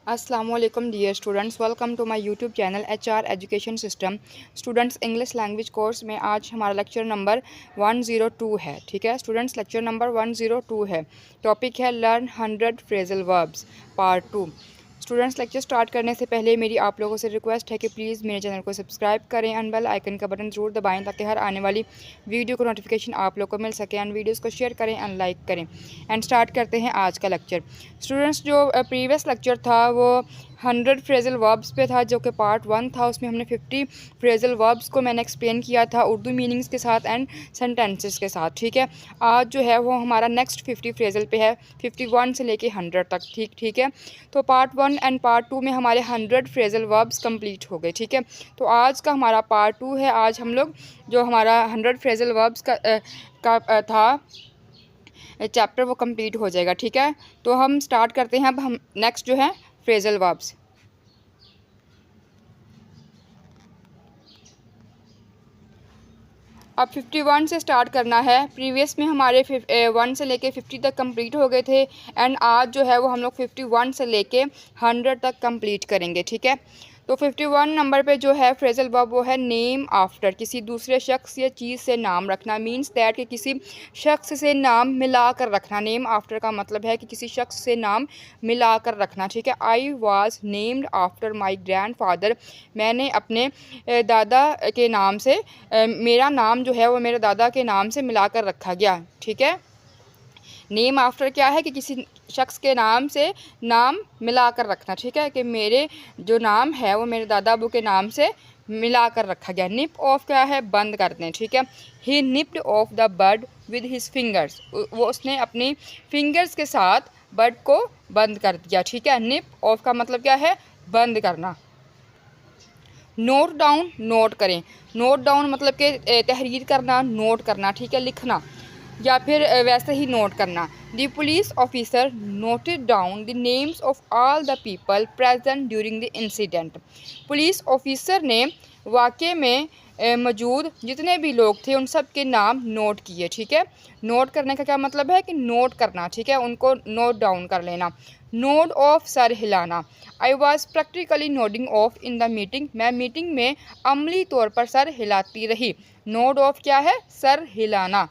Assalamualaikum dear students, welcome to my YouTube channel HR education system. Students English language course में आज हमारा lecture number 102 है। ठीक है स्टूडेंट्स, लेक्चर नंबर 102 है। टॉपिक है learn 100 phrasal verbs part 2। Students, lecture start करने से पहले मेरी आप लोगों से रिक्वेस्ट है कि प्लीज़ मेरे चैनल को सब्सक्राइब करें एंड बेल आइकन का बटन ज़रूर दबाएं ताकि हर आने वाली वीडियो को नोटिफिकेशन आप लोग को मिल सके एंड वीडियोस को शेयर करें एंड लाइक करें। एंड स्टार्ट करते हैं आज का लेक्चर। स्टूडेंट्स, जो प्रीवियस लेक्चर था वो 100 फ्रेजल वर्ब्स पे था, जो कि पार्ट 1 था। उसमें हमने 50 फ्रेजल वर्ब्स को मैंने एक्सप्लेन किया था उर्दू मीनिंग्स के साथ एंड सेंटेंसेस के साथ। ठीक है, आज जो है वो हमारा नेक्स्ट 50 फ्रेजल पे है, 51 से लेके 100 तक। ठीक है, तो पार्ट 1 एंड पार्ट 2 में हमारे 100 फ्रेजल वर्ब्स कंप्लीट हो गए। ठीक है, तो आज का हमारा पार्ट 2 है। आज हम लोग जो हमारा 100 फ्रेजल वर्ब्स का था चैप्टर, वो कंप्लीट हो जाएगा। ठीक है, तो हम स्टार्ट करते हैं। अब हम नेक्स्ट जो है फ्रेजल वर्ब्स। अब 51 से स्टार्ट करना है। प्रीवियस में हमारे 1 से लेके 50 तक कंप्लीट हो गए थे एंड आज जो है वो हम लोग 51 से लेके 100 तक कंप्लीट करेंगे। ठीक है, तो 51 नंबर पे जो है फ्रेजल वर्ब वो है नेम आफ्टर, किसी दूसरे शख्स या चीज़ से नाम रखना। मीन्स दैट कि किसी शख्स से नाम मिलाकर रखना। नेम आफ्टर का मतलब है कि किसी शख्स से नाम मिलाकर रखना। ठीक है, I was named after my grand father, मैंने अपने दादा के नाम से मेरा नाम जो है वो मेरे दादा के नाम से मिलाकर रखा गया। ठीक है, नेम आफ्टर क्या है कि किसी शख्स के नाम से नाम मिला कर रखना। ठीक है, कि मेरे जो नाम है वो मेरे दादा अबू के नाम से मिला कर रखा गया। निप ऑफ क्या है, बंद कर दें। ठीक है, he nipped off the bird with his fingers, वो उसने अपनी फिंगर्स के साथ बर्ड को बंद कर दिया। ठीक है, निप ऑफ का मतलब क्या है, बंद करना। नोट डाउन, नोट करें। नोट डाउन मतलब कि तहरीर करना, नोट करना। ठीक है, लिखना या फिर वैसे ही नोट करना। The police officer noted down the names of all the people present during the incident, police officer ने वाक़े में मौजूद जितने भी लोग थे उन सब के नाम नोट किए। ठीक है, नोट करने का क्या मतलब है कि नोट करना। ठीक है, उनको नोट डाउन कर लेना। नोड ऑफ, सर हिलाना। I was practically nodding of in the meeting, मैं मीटिंग में अमली तौर पर सर हिलाती रही। नोड ऑफ क्या है, सर हिलाना।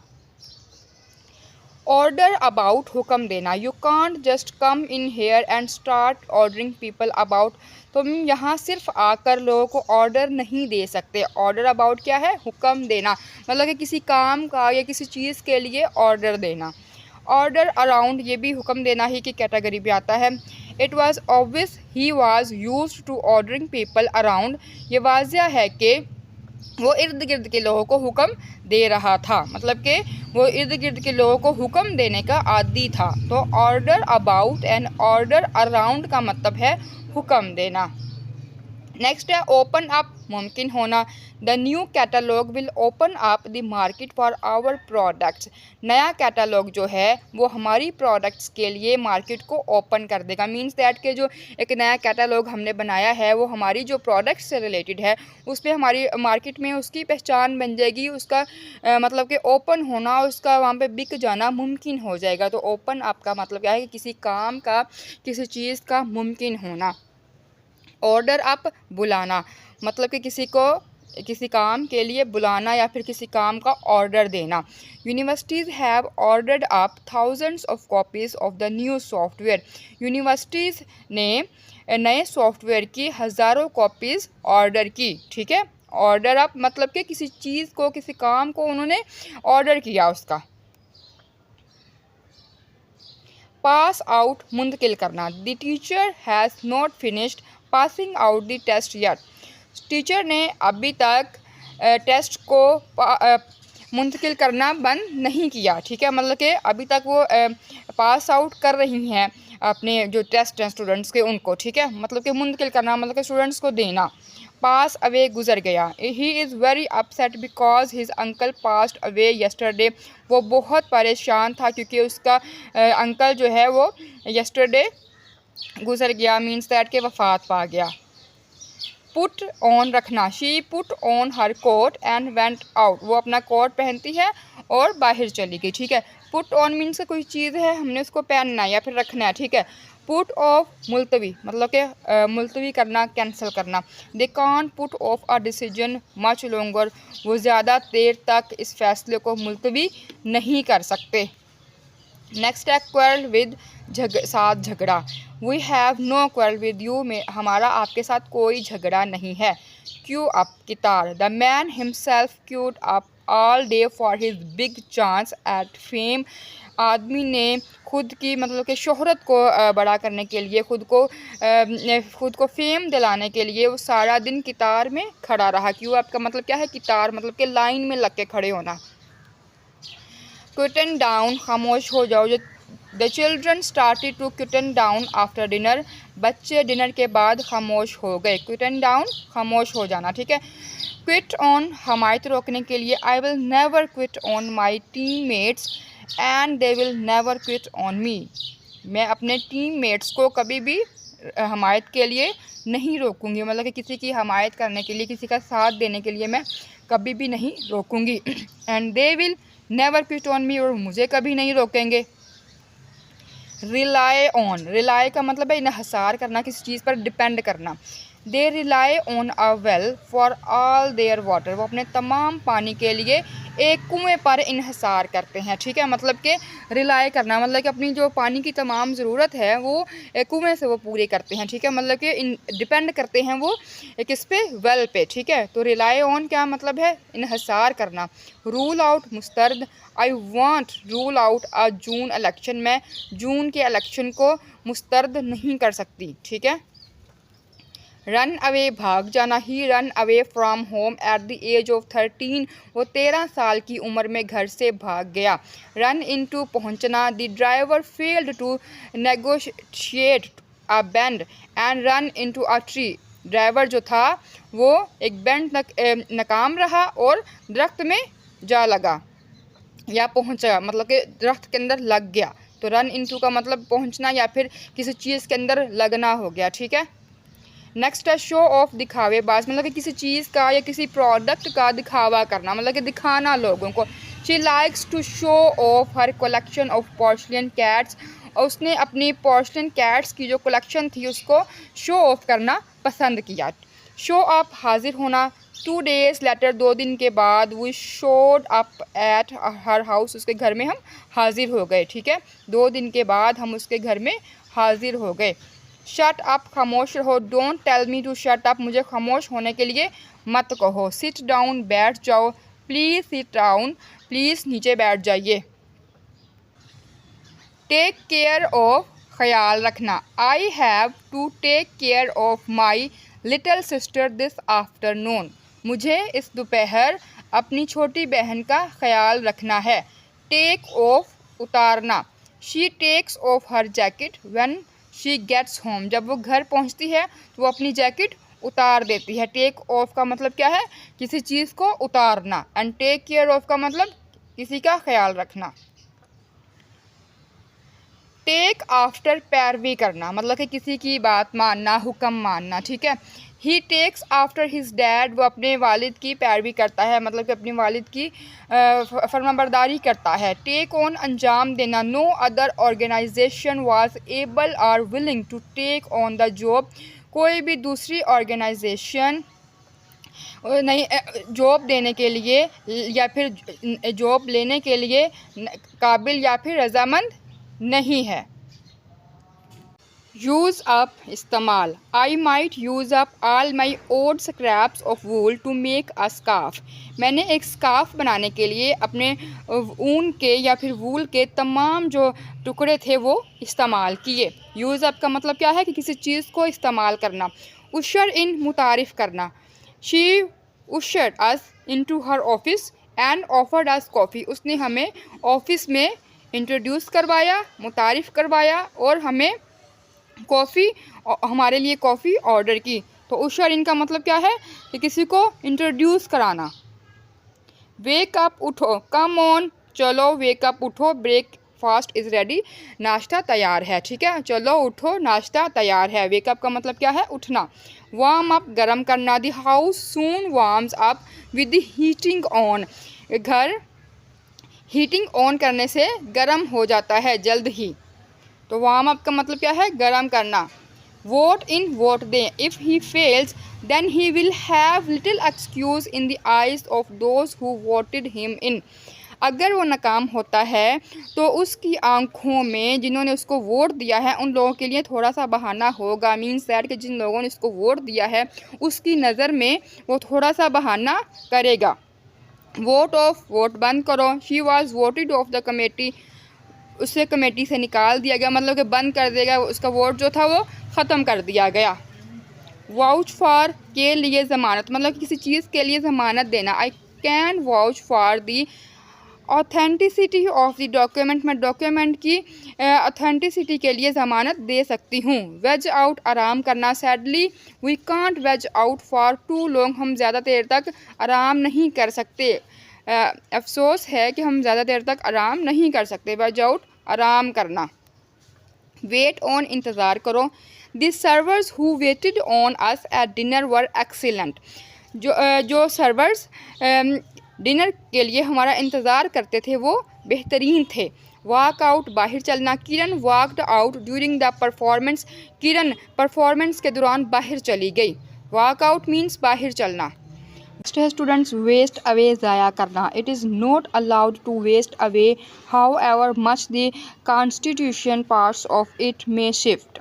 ऑर्डर अबाउट, हुक्म देना। You can't just come in here and start ordering people about, तुम यहाँ सिर्फ आकर लोगों को ऑर्डर नहीं दे सकते। ऑर्डर अबाउट क्या है, हुक्म देना, मतलब कि किसी काम का या किसी चीज़ के लिए ऑर्डर देना। ऑर्डर अराउंड, ये भी हुक्म देना ही की कैटेगरी में आता है। It was obvious he was use to ordering people around, ये वाजिया है कि वो इर्द गिर्द के लोगों को हुक्म दे रहा था, मतलब कि वो इर्द गिर्द के लोगों को हुक्म देने का आदी था। तो order about and order around का मतलब है हुक्म देना। नेक्स्ट है ओपन अप, मुमकिन होना। The new catalogue will open up the market for our products, नया कैटलॉग जो है वो हमारी प्रोडक्ट्स के लिए मार्केट को ओपन कर देगा। मींस दैट के जो एक नया कैटलॉग हमने बनाया है वो हमारी जो प्रोडक्ट्स से रिलेटेड है उस पर हमारी मार्केट में उसकी पहचान बन जाएगी। उसका मतलब कि ओपन होना, उसका वहाँ पे बिक जाना मुमकिन हो जाएगा। तो ओपन अप का मतलब क्या है कि किसी काम का, किसी चीज़ का मुमकिन होना। ऑर्डर अप, बुलाना, मतलब कि किसी को किसी काम के लिए बुलाना या फिर किसी काम का ऑर्डर देना। Universities have ordered up thousands of copies of the new software, universities ने नए सॉफ्टवेयर की हज़ारों कॉपीज़ ऑर्डर की। ठीक है, ऑर्डर अप मतलब कि किसी चीज़ को, किसी काम को उन्होंने ऑर्डर किया उसका। पास आउट, मुंतकिल करना। The teacher has not finished passing out the test yet, teacher ने अभी तक टेस्ट को मुंतकिल करना बंद नहीं किया। ठीक है, मतलब कि अभी तक वो पास आउट कर रही हैं अपने जो टेस्ट हैं स्टूडेंट्स के उनको। ठीक है, मतलब कि मुंतकिल करना मतलब कि स्टूडेंट्स को देना। पास अवे, गुजर गया। He is very upset because his uncle passed away yesterday, वो बहुत परेशान था क्योंकि उसका अंकल जो है वो यस्टरडे गुजर गया। मीन्स दैट के वफात पा गया। पुट ऑन, रखना। She put on her coat and went out, वो अपना कोट पहनती है और बाहर चली गई। ठीक है, पुट ऑन मीन्स कोई चीज़ है हमने उसको पहनना है या फिर रखना है। ठीक है, पुट ऑफ मुलतवी मतलब कि मुलतवी करना, कैंसिल करना। They can't put of a decision much longer, वो ज़्यादा देर तक इस फैसले को मुलतवी नहीं कर सकते। नेक्स्ट है क्वेरल विद, साथ झगड़ा। We have no quarrel with you, में हमारा आपके साथ कोई झगड़ा नहीं है। क्यू अप, कितार। The man himself queued up all day for his big chance at fame, आदमी ने खुद की मतलब कि शोहरत को बड़ा करने के लिए, खुद को फेम दिलाने के लिए वो सारा दिन कितार में खड़ा रहा। क्यू आपका मतलब क्या है? कितार मतलब कि लाइन में लग के खड़े होना। क्विटन डाउन, खामोश हो जाओ। The children started to quieten down after dinner, बच्चे डिनर के बाद खामोश हो गए। क्विटन डाउन, खामोश हो जाना, ठीक है। क्विट ऑन, हमायत रोकने के लिए। I will never quit on my team mates and they will never quit on मी, मैं अपने टीम मेट्स को कभी भी हमायत के लिए नहीं रोकूंगी, मतलब कि किसी की हमायत करने के लिए, किसी का साथ देने के लिए मैं कभी भी नहीं रोकूंगी। And they will never quit on me, और मुझे कभी नहीं रोकेंगे। रिलाई ऑन, रिलाई का मतलब है इन्हसार करना, किसी चीज़ पर डिपेंड करना। They rely on a well for all their water, वो अपने तमाम पानी के लिए एक कुएं पर इन्हसार करते हैं, ठीक है। मतलब कि रिलाई करना मतलब कि अपनी जो पानी की तमाम ज़रूरत है वो एक कुएं से वो पूरी करते हैं, ठीक है। मतलब कि डिपेंड करते हैं वो किस पे? वेल पे, ठीक है। तो रिलाई ऑन क्या मतलब है? इन्हसार करना। रूल आउट, मुस्तरद। I want rule out a June election, मैं जून के इलेक्शन को मुस्तरद नहीं कर सकती, ठीक है। रन अवे, भाग जाना। He run away from home at the age of 13, वो 13 साल की उम्र में घर से भाग गया। रन इनटू, पहुंचना। The driver failed to negotiate a bend and run into a tree, driver जो था वो एक बेंड तक नाकाम रहा और दरख्त में जा लगा या पहुंचा, मतलब कि दरख्त के अंदर लग गया। तो रन इनटू का मतलब पहुंचना या फिर किसी चीज़ के अंदर लगना हो गया, ठीक है। नेक्स्ट है शो ऑफ, दिखावेबाज, मतलब कि किसी चीज़ का या किसी प्रोडक्ट का दिखावा करना, मतलब कि दिखाना लोगों को। She likes to show off her collection of porcelain cats, और उसने अपनी पोर्सलिन कैट्स की जो कलेक्शन थी उसको शो ऑफ करना पसंद किया। शो अप, हाजिर होना। 2 days लेटर, 2 दिन के बाद। We showed up at her house, उसके घर में हम हाजिर हो गए, ठीक है। 2 दिन के बाद हम उसके घर में हाजिर हो गए। शट अप, खामोश रहो। Don't tell me to shut up, मुझे खामोश होने के लिए मत कहो। सिट डाउन, बैठ जाओ। प्लीज़ सिट डाउन, प्लीज़ नीचे बैठ जाइए। टेक केयर ऑफ, ख्याल रखना। I have to take care of my little sister this afternoon, मुझे इस दोपहर अपनी छोटी बहन का ख्याल रखना है। टेक ऑफ, उतारना। She takes off her jacket when she gets home, जब वो घर पहुंचती है तो वो अपनी जैकेट उतार देती है। टेक ऑफ का मतलब क्या है? किसी चीज़ को उतारना। एंड टेक केयर ऑफ का मतलब किसी का ख्याल रखना। टेक आफ्टर, पैरवी करना, मतलब कि किसी की बात मानना, हुक्म मानना, ठीक है। ही टेक्स आफ्टर हिज डैड, वो अपने वालिद की पैरवी करता है, मतलब कि अपने वालिद की फरमाबरदारी करता है। टेक ऑन, अंजाम देना। No other organisation was able और willing to take on the job, कोई भी दूसरी ऑर्गेनाइजेशन नहीं जॉब देने के लिए या फिर जॉब लेने के लिए काबिल या फिर रजामंद नहीं है। यूज़ अप, इस्तेमाल। I might use up all my old scraps of wool to make a scarf, मैंने एक स्कार्फ बनाने के लिए अपने ऊन के या फिर वूल के तमाम जो टुकड़े थे वो इस्तेमाल किए। यूज़ अप का मतलब क्या है कि किसी चीज़ को इस्तेमाल करना। उशर इन, मुतारिफ़ करना। She usher us in to her office and offered us coffee, उसने हमें ऑफिस में इंट्रोड्यूस करवाया, मुतारिफ़ करवाया और हमें कॉफ़ी, हमारे लिए कॉफ़ी ऑर्डर की। तो उशर इनका मतलब क्या है कि किसी को इंट्रोड्यूस कराना। वेक अप, उठो। कम ऑन, चलो। वेक अप, उठो। ब्रेकफास्ट इज़ रेडी, नाश्ता तैयार है, ठीक है। चलो उठो, नाश्ता तैयार है। वेक अप का मतलब क्या है? उठना। वार्म अप, गर्म करना। The house soon warms up with the heating on, घर हीटिंग ऑन करने से गर्म हो जाता है जल्द ही। तो वार्म अप का मतलब क्या है, गर्म करना। वोट इन, वोट दें। If he fails then he will have little excuse in the eyes of those who voted him in. अगर वो नाकाम होता है तो उसकी आंखों में जिन्होंने उसको वोट दिया है उन लोगों के लिए थोड़ा सा बहाना होगा। मीन्स दैट कि जिन लोगों ने उसको वोट दिया है उसकी नज़र में वो थोड़ा सा बहाना करेगा। वोट ऑफ, वोट बंद करो। She was voted of the committee, उसे कमेटी से निकाल दिया गया, मतलब कि बंद कर देगा, उसका वोट जो था वो ख़त्म कर दिया गया। वाउच फॉर, के लिए ज़मानत, मतलब कि किसी चीज़ के लिए ज़मानत देना। I can vouch for the authenticity of the document, मैं डॉक्यूमेंट की ऑथेंटिसिटी के लिए ज़मानत दे सकती हूँ। वेज आउट, आराम करना। Sadly we can't veg out for too long, हम ज़्यादा देर तक आराम नहीं कर सकते। अफसोस है कि हम ज़्यादा देर तक आराम नहीं कर सकते। वेज आउट, आराम करना। वेट ऑन, इंतज़ार करो। The servers who waited on us at dinner were excellent, जो सर्वर्स डिनर के लिए हमारा इंतज़ार करते थे वो बेहतरीन थे। वॉक आउट, बाहर चलना। Kiran walked out during the performance, Kiran performance के दौरान बाहर चली गई। वॉक आउट मीन्स बाहर चलना। नेक्स्ट है स्टूडेंट्स, वेस्ट अवे, ज़ाया करना। It is not allowed to waste away however much the constitution parts of it may shift,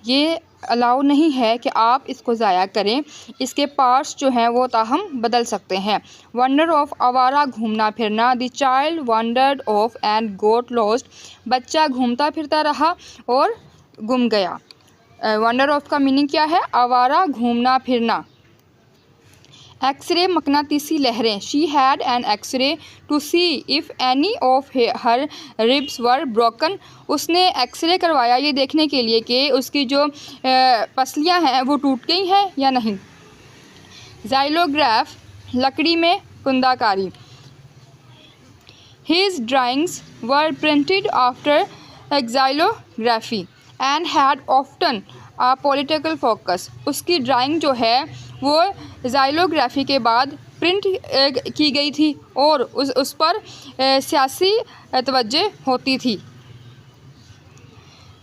ये अलाउ नहीं है कि आप इसको ज़ाया करें, इसके पार्ट्स जो हैं वो ताहम बदल सकते हैं। वंडर ऑफ, आवारा, घूमना फिरना। The child wandered off and got lost, बच्चा घूमता फिरता रहा और गुम गया। वंडर ऑफ का मीनिंग क्या है, आवारा, घूमना फिरना। एक्सरे, मकनातीसी लहरें। She had an X-ray to see if any of her ribs were broken, उसने एक्सरे करवाया ये देखने के लिए कि उसकी जो पसलियाँ हैं वो टूट गई हैं या नहीं। ज़ाइलोग्राफ, लकड़ी में कुंदाकारी। His drawings were printed after xylography and had often a political focus, उसकी ड्राइंग जो है वो ज़ाइलोग्राफी के बाद प्रिंट की गई थी और उस पर सियासी तवज्जो होती थी।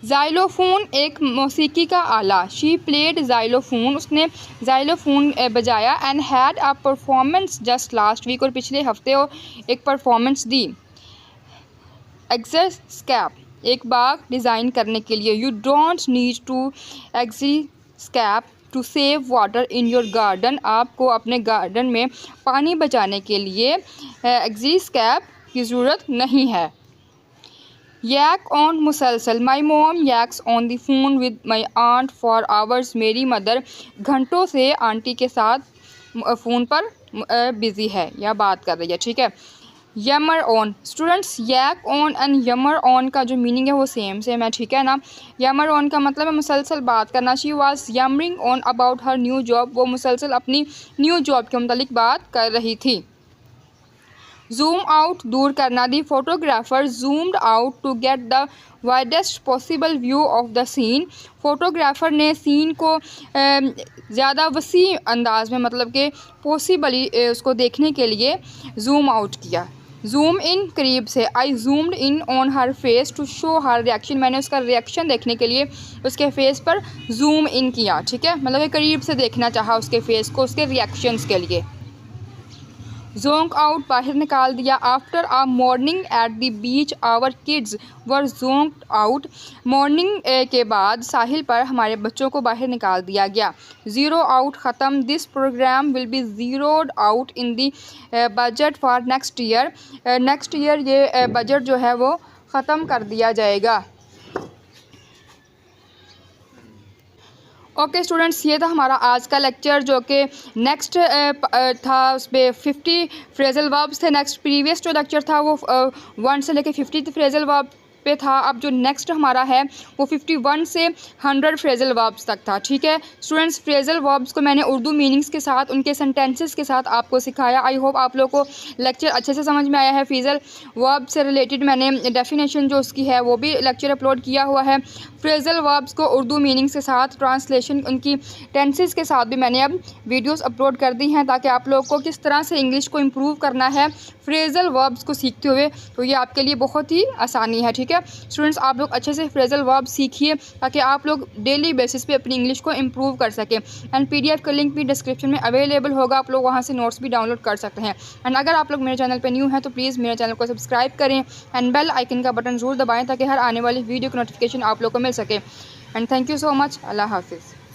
ज़ाइलोफोन, एक मौसीकी का आला। शी प्लेड ज़ाइलोफोन, उसने ज़ाइलोफोन बजाया। And had a performance just last week, और पिछले हफ्ते एक परफॉर्मेंस दी। एक्सस्कैप, एक बाग डिज़ाइन करने के लिए। You don't need to xeriscape to save water in your garden, आपको अपने गार्डन में पानी बचाने के लिए एक्सस्कैप की ज़रूरत नहीं है। यैक ऑन, मुसलसल। My mom yaks on the phone with my aunt for hours, मेरी मदर घंटों से आंटी के साथ फ़ोन पर बिज़ी है या बात कर रही है, ठीक है। Yammer on, students yak on and yammer on का जो मीनिंग है वो सेम है, ठीक है ना। यमर ऑन का मतलब है मुसलसल बात करना। She was yammering on about her new job, वो मुसलसल अपनी न्यू जॉब के मुतालिक बात कर रही थी। जूम आउट, दूर करना। The photographer zoomed out to get the widest possible view of the scene, photographer ने सीन को ज़्यादा वसी अंदाज में, मतलब कि पॉसिबली उसको देखने के लिए जूम आउट किया। जूम इन, करीब से। I zoomed in on her face to show her reaction, मैंने उसका रिएक्शन देखने के लिए उसके फेस पर जूम इन किया, ठीक है, मतलब कि करीब से देखना चाहा उसके फेस को, उसके रिएक्शंस के लिए। जोंक आउट, बाहर निकाल दिया। After a morning at the beach our kids were zonked out, morning के बाद साहिल पर हमारे बच्चों को बाहर निकाल दिया गया। ज़ीरो आउट, ख़त्म। This programme will be zeroed out in the budget for next year, next year ये बजट जो है वो ख़त्म कर दिया जाएगा। ओके स्टूडेंट्स, ये था हमारा आज का लेक्चर जो कि नेक्स्ट था, उस पर 50 फ्रेजल वर्ब्स थे। नेक्स्ट प्रीवियस जो लेक्चर था वो 1 से लेके 50 फ्रेजल वर्ब पे था। अब जो नेक्स्ट हमारा है वो 51 से 100 फ्रेजल वर्ब्स तक था, ठीक है स्टूडेंट्स। फ्रेजल वर्ब्स को मैंने उर्दू मीनिंग्स के साथ, उनके सेंटेंसेस के साथ आपको सिखाया। आई होप आप लोगों को लेक्चर अच्छे से समझ में आया है। फ्रेजल वर्ब से रिलेटेड मैंने डेफिनेशन जो उसकी है वो भी लेक्चर अपलोड किया हुआ है। फ्रेजल वर्ब्स को उर्दू मीनिंग्स के साथ, ट्रांसलेशन, उनकी टेंसेस के साथ भी मैंने अब वीडियोस अपलोड कर दी हैं ताकि आप लोग को किस तरह से इंग्लिश को इम्प्रूव करना है फ्रेजल वर्ब्स को सीखते हुए, तो ये आपके लिए बहुत ही आसानी है। ठीक है स्टूडेंट्स, आप लोग अच्छे से फ्रेजल वर्ब सीखिए ताकि आप लोग डेली बेसिस पे अपनी इंग्लिश को इम्प्रूव कर सकें। एंड PDF का लिंक भी डिस्क्रिप्शन में अवेलेबल होगा, आप लोग वहाँ से नोट्स भी डाउनलोड कर सकते हैं। एंड अगर आप लोग मेरे चैनल पर न्यू हैं तो प्लीज़ मेरे चैनल को सब्सक्राइब करें एंड बेल आइकन का बटन ज़रूर दबाएँ ताकि हर आने वाली वीडियो की नोटिफिकेशन आप लोग को मिल सके। And thank you so much. अल्लाह हाफिज़।